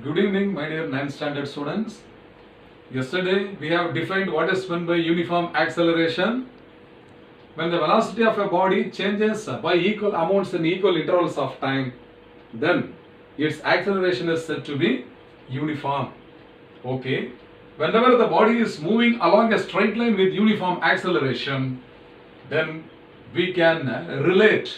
Good evening, my dear 9th standard students. Yesterday we have defined what is meant by uniform acceleration. When the velocity of a body changes by equal amounts in equal intervals of time, then its acceleration is said to be uniform. Okay. Whenever the body is moving along a straight line with uniform acceleration, then we can relate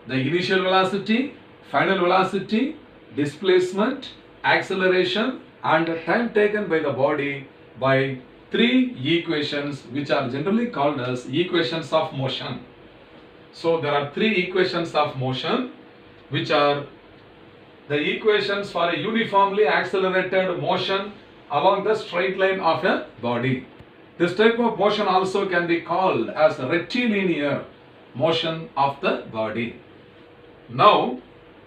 the initial velocity, final velocity, displacement, acceleration and time taken by the body by three equations which are generally called as equations of motion. So there are three equations of motion which are the equations for a uniformly accelerated motion along the straight line of a body. This type of motion also can be called as rectilinear motion of the body. Now,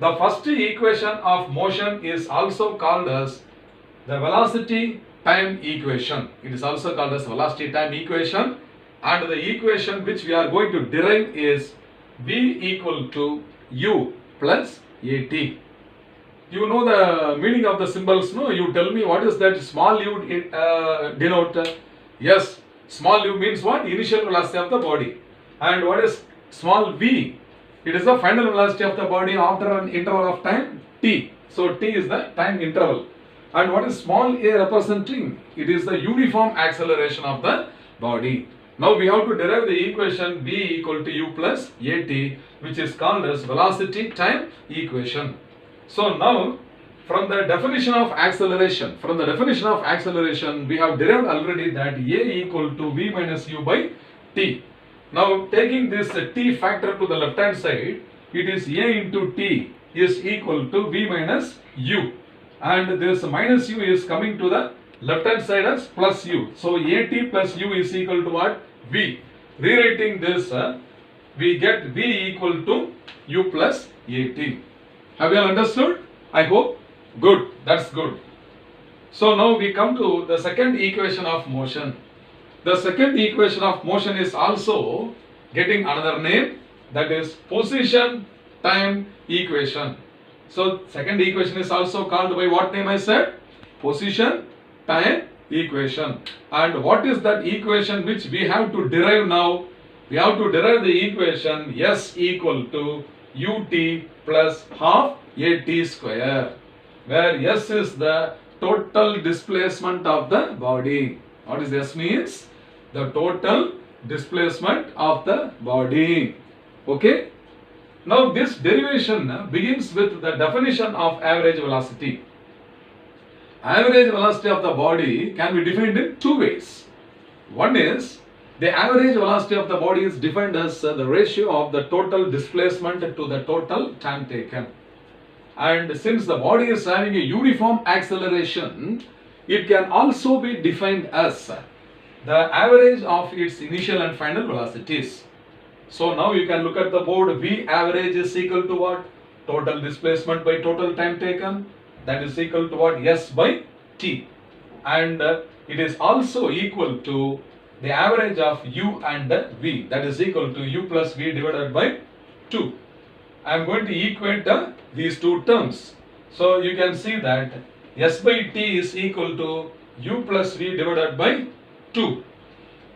the first equation of motion is also called as the velocity time equation. It is also called as velocity time equation, and the equation which we are going to derive is v equal to u plus at. You know the meaning of the symbols, no? You tell me what is that small u denote? Yes, small u means what? Initial velocity of the body. And what is small v? It is the final velocity of the body after an interval of time t. So t is the time interval. And what is small a representing? It is the uniform acceleration of the body. Now we have to derive the equation v equal to u plus at, which is called as velocity time equation. So now from the definition of acceleration, we have derived already that a equal to v minus u by t. Now taking this t factor to the left hand side, it is a into t is equal to v minus u, and this minus u is coming to the left hand side as plus u. So at plus u is equal to what? V. Rewriting this, we get v equal to u plus at. Have you all understood? I hope. Good. That's good. So now we come to the second equation of motion. The second equation of motion is also getting another name, that is position time equation. So second equation is also called by what name I said? Position time equation. And what is that equation which we have to derive now? We have to derive the equation s equal to ut plus half at square, where s is the total displacement of the body. What is s means? The total displacement of the body. Okay. Now this derivation begins with the definition of average velocity. Average velocity of the body can be defined in two ways. One is the average velocity of the body is defined as the ratio of the total displacement to the total time taken. And since the body is having a uniform acceleration, it can also be defined as the average of its initial and final velocities. So now you can look at the board. V average is equal to what? Total displacement by total time taken. That is equal to what? S by t. And it is also equal to the average of u and v. That is equal to u plus v divided by 2. I am going to equate these two terms. So you can see that s by t is equal to u plus v divided by 2.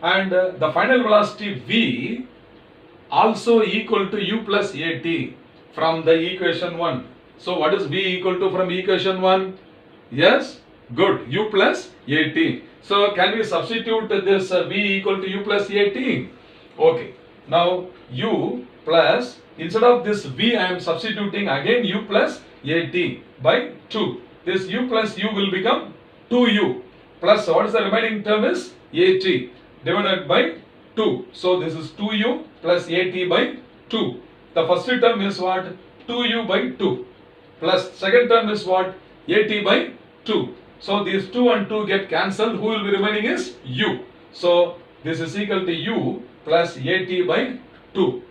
And the final velocity v also equal to u plus at from the equation 1. So what is v equal to from equation 1? Yes, good, u plus at. So can we substitute this v equal to u plus at? Okay, now u plus, instead of this v I am substituting again u plus at by 2. This u plus u will become 2u plus what is the remaining term is at divided by 2. So this is 2u plus at by 2. The first term is what? 2u by 2 plus second term is what? At by 2. So these 2 and 2 get cancelled. Who will be remaining is u. So this is equal to u plus at by 2.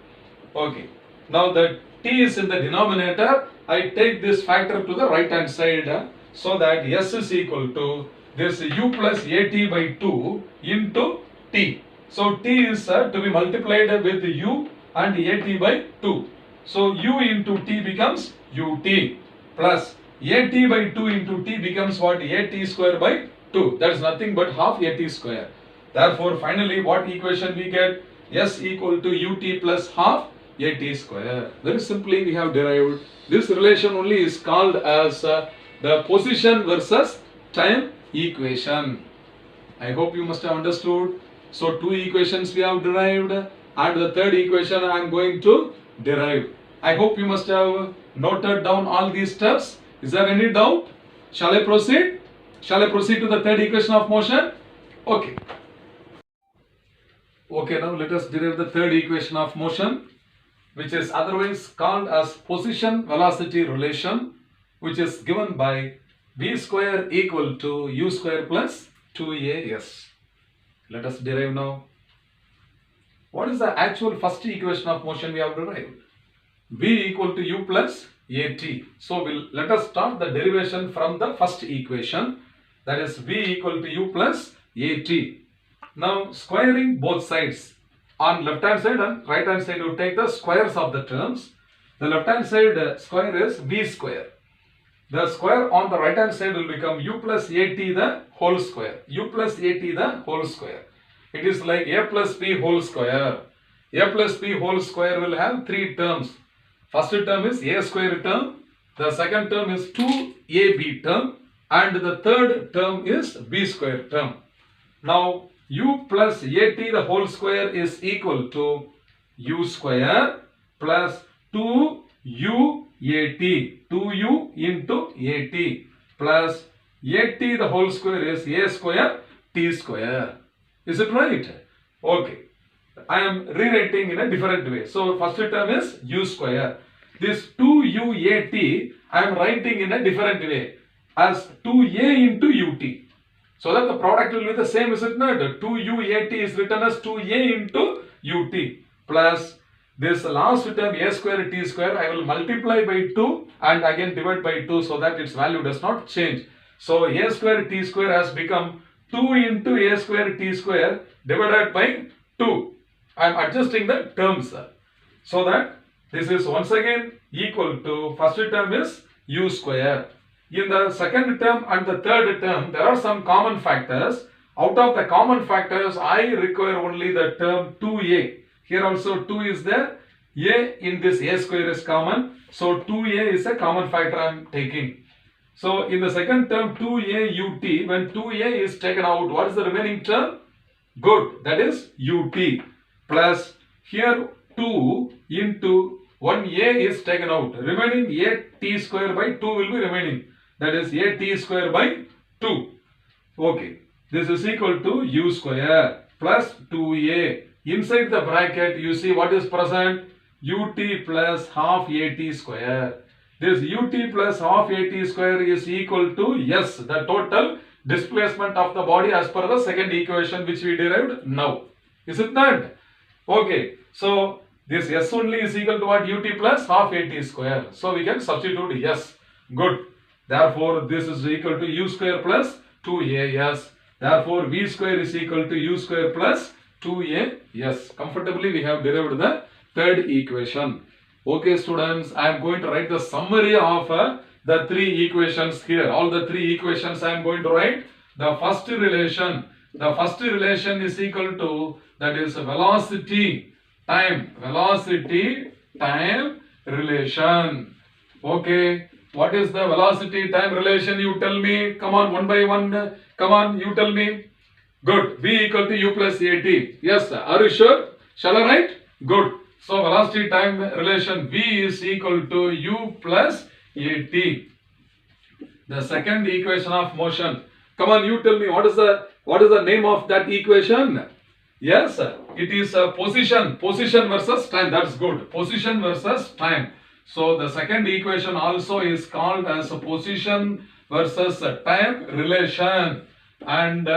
Okay. Now the t is in the denominator. I take this factor to the right hand side so that s is equal to this u plus at by 2 into t. So t is to be multiplied with u and at by 2. So u into t becomes ut plus at by 2 into t becomes what? At square by 2. That is nothing but half at square. Therefore, finally, what equation we get? S equal to ut plus half at square. Very simply, we have derived. This relation only is called as the position versus time equation. I hope you must have understood. So, two equations we have derived, and the third equation I am going to derive. I hope you must have noted down all these steps. Is there any doubt? Shall I proceed? Shall I proceed to the third equation of motion? Okay. Okay, now let us derive the third equation of motion, which is otherwise called as position velocity relation, which is given by v square equal to u square plus 2as. Let us derive now. What is the actual first equation of motion we have derived? V equal to u plus at. So let us start the derivation from the first equation, that is v equal to u plus at. Now squaring both sides, on left hand side and right hand side you take the squares of the terms. The left hand side square is v square. The square on the right hand side will become u plus at the whole square. U plus at the whole square. It is like a plus b whole square. A plus b whole square will have three terms. First term is a square term. The second term is 2ab term. And the third term is b square term. Now u plus at the whole square is equal to u square plus 2u at. 2u into at plus at the whole square is a square t square. Is it right? Okay. I am rewriting in a different way. So first term is u square. This 2u at I am writing in a different way as 2a into ut. So that the product will be the same, is it not? 2u at is written as 2a into ut plus this last term a square t square I will multiply by 2 and again divide by 2 so that its value does not change. So a square t square has become 2 into a square t square divided by 2. I am adjusting the terms so that this is once again equal to first term is u square. In the second term and the third term there are some common factors. Out of the common factors I require only the term 2a. Here also 2 is there. A in this a square is common. So 2a is a common factor I am taking. So in the second term 2a ut, when 2a is taken out, what is the remaining term? Good, that is ut plus here 2 into 1a is taken out. Remaining a t square by 2 will be remaining. That is a t square by 2. Okay, this is equal to u square plus 2a. Inside the bracket you see what is present? Ut plus half at square. This ut plus half at square is equal to s, the total displacement of the body as per the second equation which we derived now. Is it not? Okay, so this s only is equal to what? Ut plus half at square. So we can substitute s. Good. Therefore this is equal to u square plus 2as. Therefore v square is equal to u square plus 2as. Comfortably we have derived the third equation. Okay students, I am going to write the summary of the three equations here. All the three equations I am going to write. The first relation is equal to, that is velocity time relation. Okay, what is the velocity time relation? You tell me. Come on, one by one. Come on, you tell me. Good. V equal to u plus at. Yes, are you sure? Shall I write? Good. So velocity time relation V is equal to u plus at. The second equation of motion. Come on, you tell me what is the name of that equation? Yes, it is position versus time. That's good. Position versus time. So the second equation also is called as a position versus time relation. And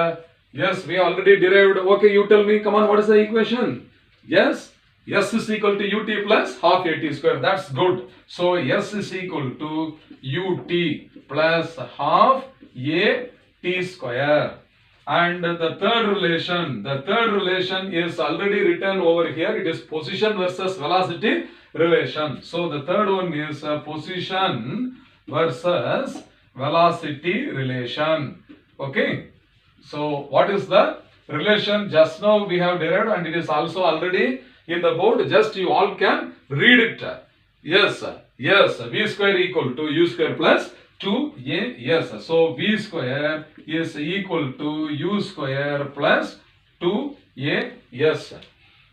yes, we already derived. Okay, you tell me. Come on, what is the equation? Yes. S is equal to ut plus half at square. That's good. So S is equal to ut plus half a t square. And the third relation is already written over here. It is position versus velocity relation. So the third one is position versus velocity relation. Okay. So what is the relation? Just now we have derived, and it is also already in the board. Just you all can read it. Yes, yes, v square equal to u square plus 2a. Yes, so v square is equal to u square plus 2a. Yes.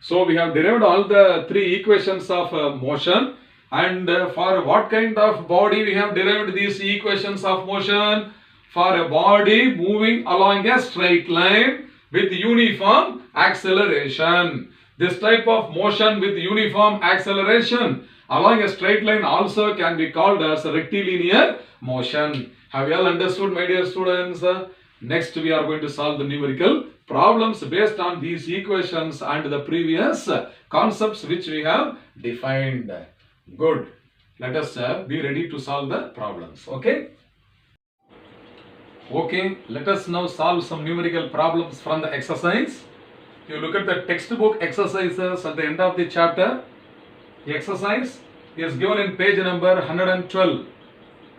So we have derived all the three equations of motion, and for what kind of body we have derived these equations of motion? For a body moving along a straight line with uniform acceleration. This type of motion with uniform acceleration along a straight line also can be called as rectilinear motion. Have you all understood, my dear students? Next we are going to solve the numerical problems based on these equations and the previous concepts which we have defined. Good. Let us be ready to solve the problems. Okay. Okay, let us now solve some numerical problems from the exercise. You look at the textbook exercises at the end of the chapter. The exercise is given in page number 112.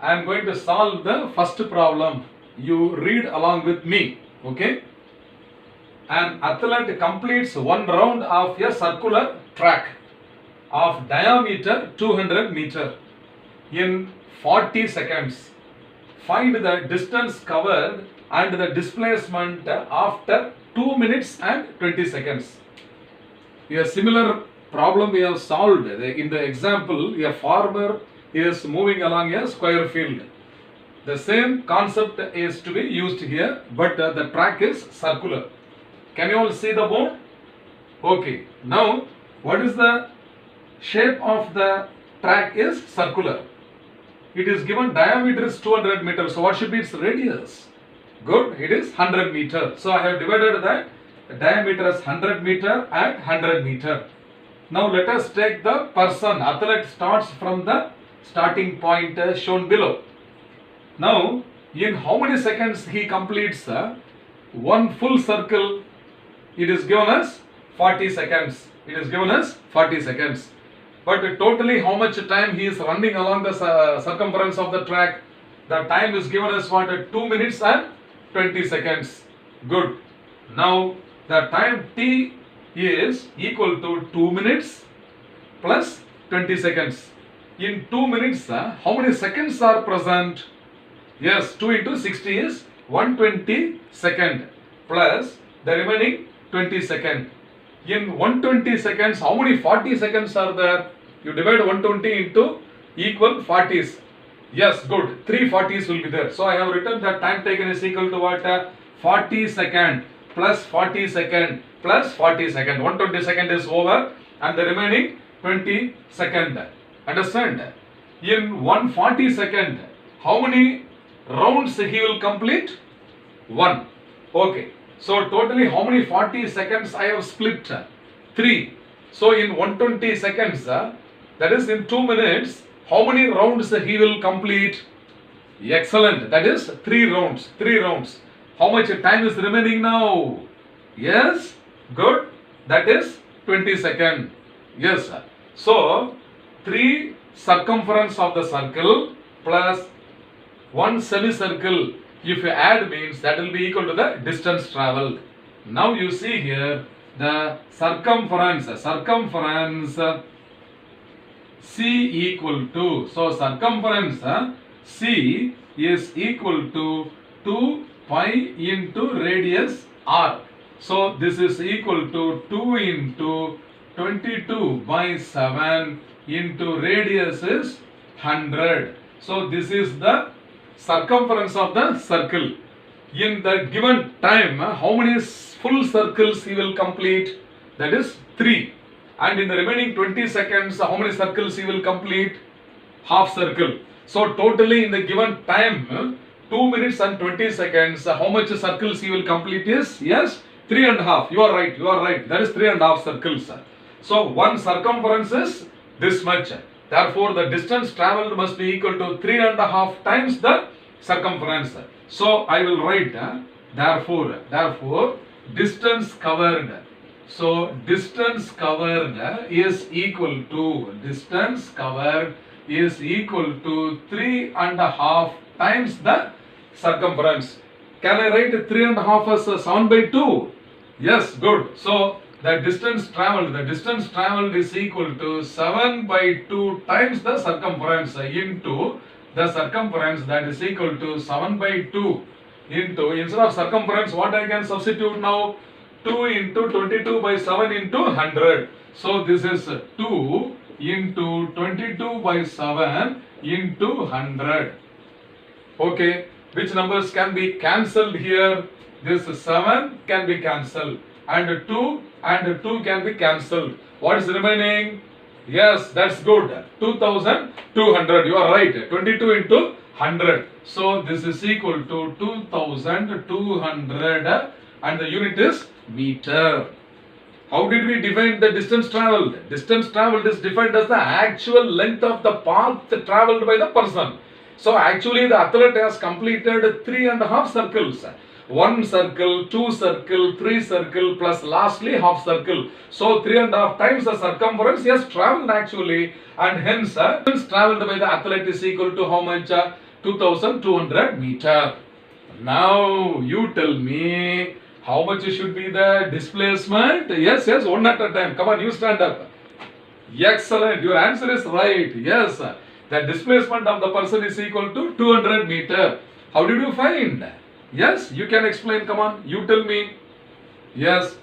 I am going to solve the first problem. You read along with me. Okay. An athlete completes one round of a circular track of diameter 200 meter in 40 seconds. Find the distance covered and the displacement after 2 minutes and 20 seconds. A similar problem we have solved. In the example, a farmer is moving along a square field. The same concept is to be used here, but the track is circular. Can you all see the board? Okay. Now, what is the shape of the track? Is circular. It is given diameter is 200 meters. So what should be its radius? Good. It is 100 meter. So I have divided that diameter as 100 meter and 100 meter. Now let us take the person. Athlete starts from the starting point shown below. Now in how many seconds he completes one full circle? It is given as 40 seconds. It is given as 40 seconds. But totally how much time he is running along the circumference of the track? The time is given as what? 2 minutes and 20 seconds. Good. Now the time t is equal to 2 minutes plus 20 seconds. In 2 minutes, how many seconds are present? Yes, 2 into 60 is 120 second plus the remaining 20 second. In 120 seconds, how many 40 seconds are there? You divide 120 into equal 40s. Yes, good. 3 40s will be there. So I have written that time taken is equal to what? 40 second plus 40 second plus 40 second. 120 second is over and the remaining 20 second. Understand? In 140 second, how many rounds he will complete? 1. Okay. So totally how many 40 seconds I have split? 3. So in 120 seconds, that is in 2 minutes, how many rounds he will complete? Excellent. That is 3 rounds. 3 rounds. How much time is remaining now? Yes. Good. That is 20 seconds. Yes. So 3 circumference of the circle plus 1 semicircle. If you add means that will be equal to the distance travelled. Now you see here the circumference C equal to, so circumference C is equal to 2 pi into radius R. So this is equal to 2 into 22 by 7 into radius is 100. So this is the circumference of the circle. In the given time, how many full circles he will complete? That is 3. And in the remaining 20 seconds, how many circles he will complete? Half circle. So totally in the given time, 2 minutes and 20 seconds, how much circles he will complete is? Yes, 3.5. You are right, you are right. That is 3.5 circles. So one circumference is this much. Therefore, the distance travelled must be equal to 3.5 times the circumference. So I will write therefore distance covered. So distance covered is equal to is equal to 3.5 times the circumference. Can I write 3.5 as 7 by 2? Yes, good. So the distance traveled is equal to 7 by 2 times the circumference into the circumference, that is equal to 7 by 2 into, instead of circumference, what I can substitute now? 2 into 22 by 7 into 100. So this is 2 into 22 by 7 into 100. Okay, which numbers can be cancelled here? This 7 can be cancelled and 2 can be cancelled. What is remaining? Yes, that's good. 2200. You are right. 22 into 100. So this is equal to 2200 and the unit is meter. How did we define the distance traveled? Distance traveled is defined as the actual length of the path traveled by the person. So actually the athlete has completed 3.5 circles. 1 circle, 2 circle, 3 circle plus lastly half circle. So 3.5 times the circumference he has traveled actually, and hence distance traveled by the athlete is equal to how much? 2200 meter. Now you tell me how much should be the displacement? Yes, one at a time. Come on, you stand up. Excellent. Your answer is right. Yes, the displacement of the person is equal to 200 meter. How did you find? Yes, you can explain. Come on, you tell me. Yes,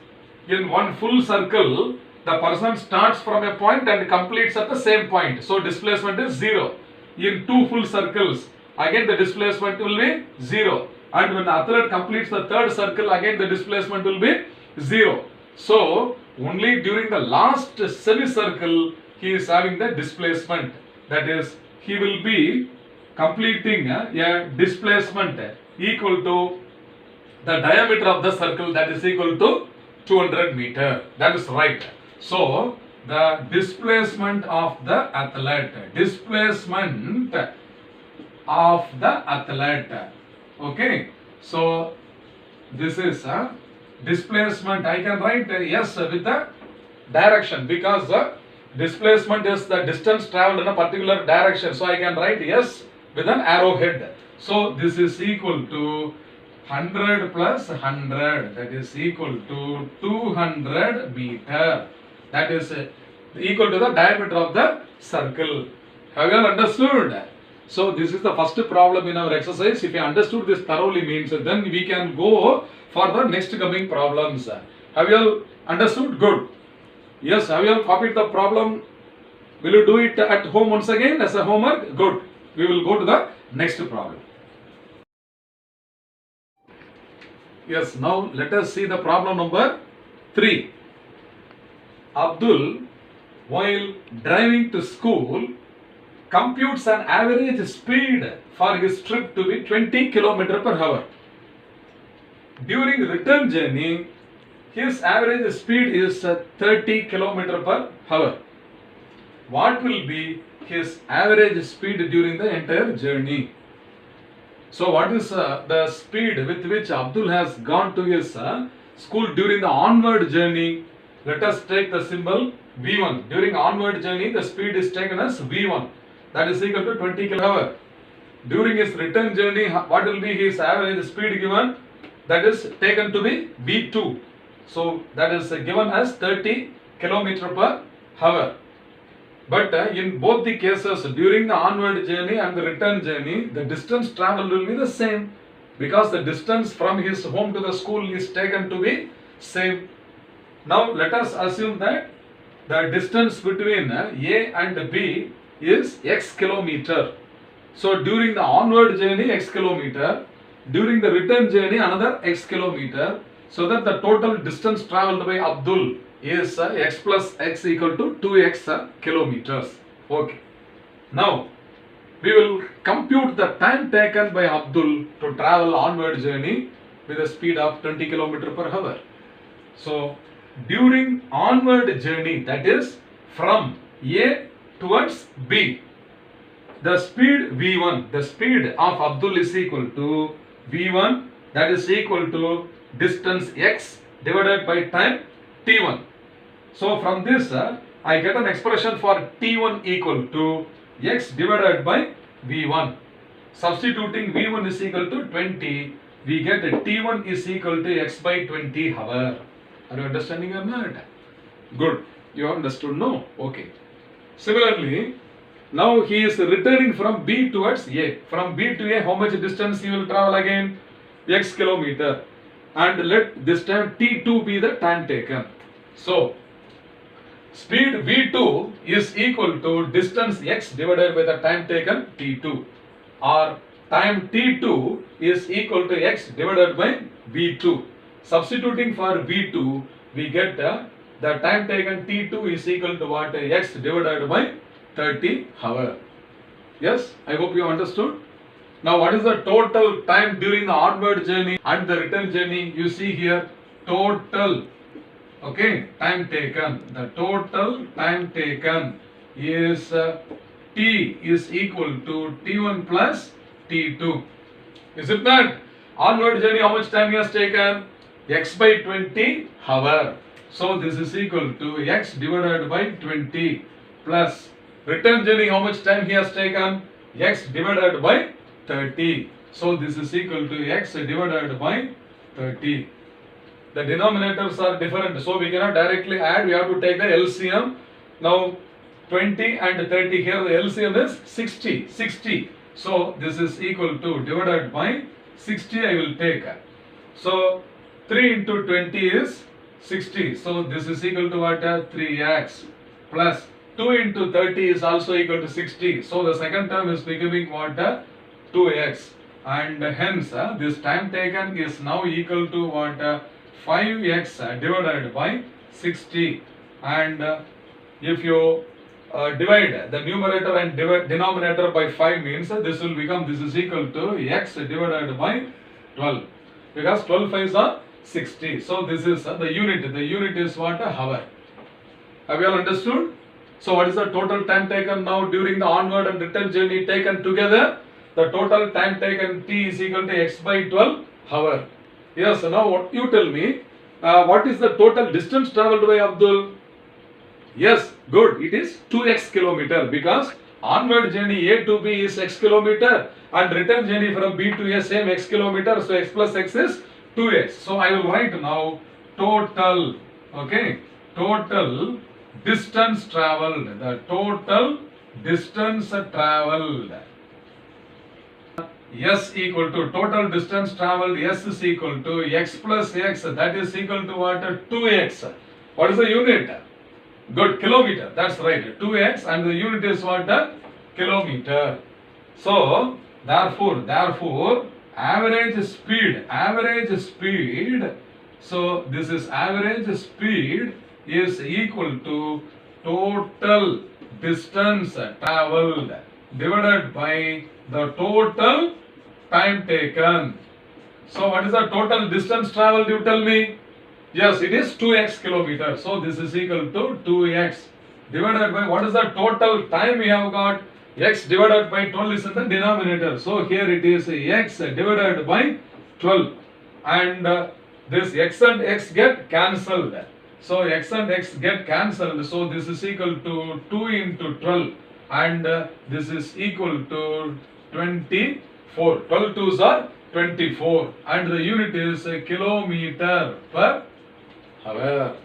in one full circle, the person starts from a point and completes at the same point. So displacement is 0. In 2 full circles, again the displacement will be 0. And when the athlete completes the 3rd circle, again the displacement will be 0. So only during the last semicircle he is having the displacement. That is, he will be completing a displacement equal to the diameter of the circle, that is equal to 200 meter. That is right. So the displacement of the athlete. Okay. So this is displacement. I can write yes with the direction, because displacement is the distance traveled in a particular direction. So I can write yes with an arrowhead. So this is equal to 100 plus 100, that is equal to 200 meter. That is equal to the diameter of the circle. Have you all understood? So this is the first problem in our exercise. If you understood this thoroughly means, then we can go for the next coming problems. Have you all understood? Good. Yes, have you all copied the problem? Will you do it at home once again as a homework? Good. We will go to the next problem. Yes, now let us see the problem number 3. Abdul, while driving to school, computes an average speed for his trip to be 20 km per hour. During return journey, his average speed is 30 km per hour. What will be his average speed during the entire journey? So what is the speed with which Abdul has gone to his school during the onward journey? Let us take the symbol V1. During onward journey, the speed is taken as V1. That is equal to 20 km per hour. During his return journey, what will be his average speed given? That is taken to be V2. So that is given as 30 km per hour. But in both the cases, during the onward journey and the return journey, the distance travelled will be the same, because the distance from his home to the school is taken to be same. Now let us assume that the distance between A and B is x kilometer. So during the onward journey x kilometer, during the return journey another x kilometer, so that the total distance travelled by Abdul is x plus x equal to 2x kilometers. Okay. Now we will compute the time taken by Abdul to travel onward journey with a speed of 20 km per hour. So during onward journey, that is from A towards B, the speed V1, the speed of Abdul is equal to V1, that is equal to distance x divided by time T1. So from this I get an expression for T1 equal to x divided by v1. Substituting v1 is equal to 20, we get t1 is equal to x by 20 hour. Are you understanding or not? Good. You understood? No? Okay. Similarly, now he is returning from B towards A. From B to A, how much distance he will travel again? X kilometer. And let this time T2 be the time taken. So, speed V2 is equal to distance x divided by the time taken T2. Or time T2 is equal to x divided by V2. Substituting for V2, we get the time taken T2 is equal to what? X divided by 30 hour. Yes, I hope you understood. Now, what is the total time during the onward journey and the return journey? You see here, total, okay, time taken. The total time taken is T is equal to T1 plus T2. Is it not? Onward journey, how much time he has taken? X by 20 hour. So, this is equal to x divided by 20 plus return journey, how much time he has taken? X divided by 30. So, this is equal to x divided by 30. The denominators are different. So, we cannot directly add. We have to take the LCM. Now, 20 and 30 here, the LCM is 60. 60. So, this is equal to divided by 60 I will take. So, 3 into 20 is 60. So, this is equal to what? 3x plus 2 into 30 is also equal to 60. So, the second term is becoming what? 2x. And hence, this time taken is now equal to what? 5x divided by 60. And if you divide the numerator and denominator by 5 means this will become, this is equal to x divided by 12. Because 12 5s are 60. So, this is the unit. The unit is what? Hour. Have you all understood? So, what is the total time taken now during the onward and return journey taken together? The total time taken T is equal to x by 12 hour. Yes, now what you tell me, what is the total distance travelled by Abdul? Yes, good. It is 2x kilometer because onward journey A to B is x kilometer and return journey from B to A same x kilometer. So, x plus x is 2x. So, I will write now total, okay, total distance travelled, the total distance travelled. S equal to total distance travelled, S is equal to x plus x, that is equal to what? 2x. What is the unit? Good, kilometer, that's right, 2x and the unit is what? Kilometer. So, therefore, average speed, so this is average speed is equal to total distance travelled divided by the total time taken. So, what is the total distance travelled, you tell me? Yes, it is 2x kilometer. So, this is equal to 2x divided by what is the total time we have got? X divided by 12 is in the denominator. So, here it is x divided by 12 and this x and x get cancelled. So, x and x get cancelled. So, this is equal to 2 into 12 and this is equal to 24. 12 2s are 24 and the unit is kilometer per hour.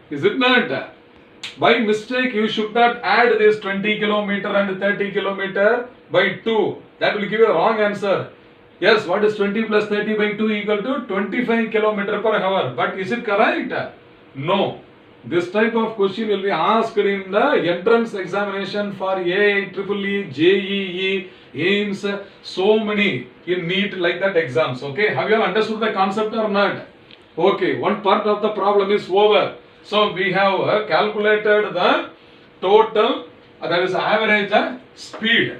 Is it not? By mistake, you should not add this 20 kilometer and 30 kilometer by 2. That will give you a wrong answer. Yes, what is 20 plus 30 by 2 equal to 25 kilometer per hour. But is it correct? No. This type of question will be asked in the entrance examination for AIEEE, JEE, AIIMS, so many in NEET like that exams. Okay, have you all understood the concept or not? Okay, one part of the problem is over. So, we have calculated the total, that is average speed.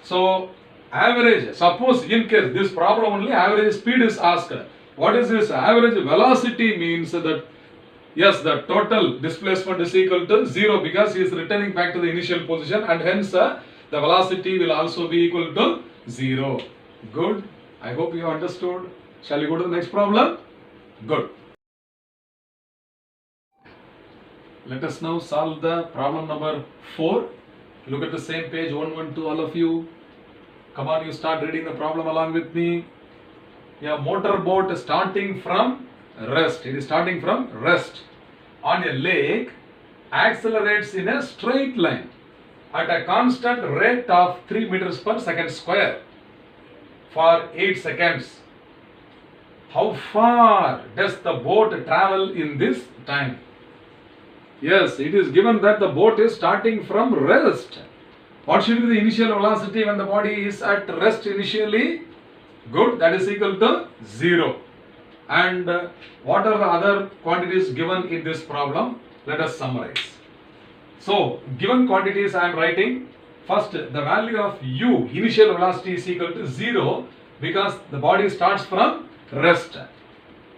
So, average, suppose in case this problem only average speed is asked. What is this? Average velocity means that yes, the total displacement is equal to 0 because he is returning back to the initial position and hence the velocity will also be equal to 0. Good. I hope you understood. Shall we go to the next problem? Good. Let us now solve the problem number 4. Look at the same page 112, all of you. Come on, you start reading the problem along with me. A motorboat starting from rest. It is starting from rest on a lake, accelerates in a straight line at a constant rate of 3 meters per second square for 8 seconds. How far does the boat travel in this time? Yes, it is given that the boat is starting from rest. What should be the initial velocity when the body is at rest initially? Good, that is equal to 0. And what are the other quantities given in this problem? Let us summarize. So, given quantities I am writing. First, the value of u, initial velocity, is equal to 0 because the body starts from rest.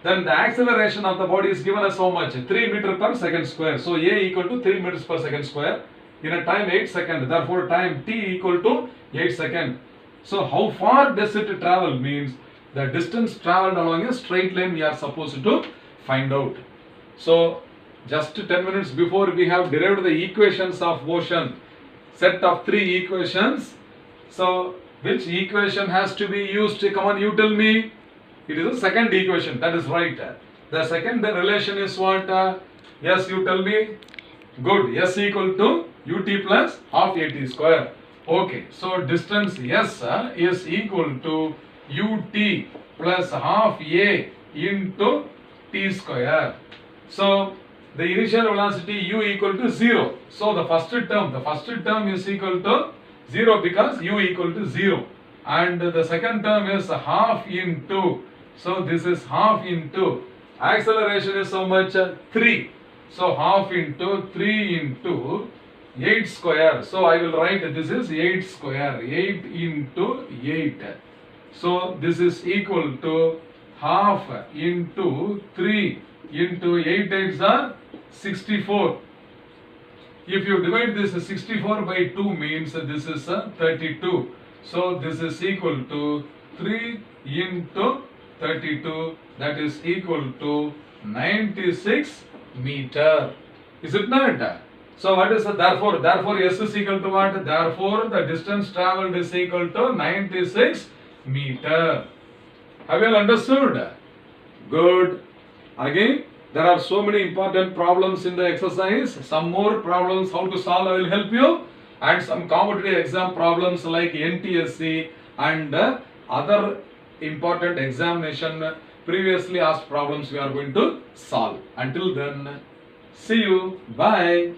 Then the acceleration of the body is given as how much? 3 meter per second square. So, a equal to 3 meters per second square in a time 8 seconds. Therefore, time t equal to 8 seconds. So, how far does it travel means the distance traveled along a straight line we are supposed to find out. So, just 10 minutes before we have derived the equations of motion, set of 3 equations. So, which equation has to be used? Come on, you tell me. It is the second equation, that is right. The second relation is what? Yes, you tell me. Good, s equal to ut plus half at square. Okay, so distance s is equal to ut plus half a into t square. So, the initial velocity u equal to 0. So, the first term is equal to 0 because u equal to 0. And the second term is half into. So, this is half into. Acceleration is how much? 3. So, half into 3 into 8 square. So, I will write this is 8 square. 8 into 8. So, this is equal to half into 3 into 8 8s are 64. If you divide this 64 by 2 means this is 32. So, this is equal to 3 into 32, that is equal to 96 meter. Is it not? So, what is the therefore? Therefore, s is equal to what? Therefore, the distance travelled is equal to 96 meter. Have you all understood? Good. Again, there are so many important problems in the exercise. Some more problems how to solve I will help you, and some competitive exam problems like NTSC and other important examination previously asked problems we are going to solve. Until then, see you. Bye.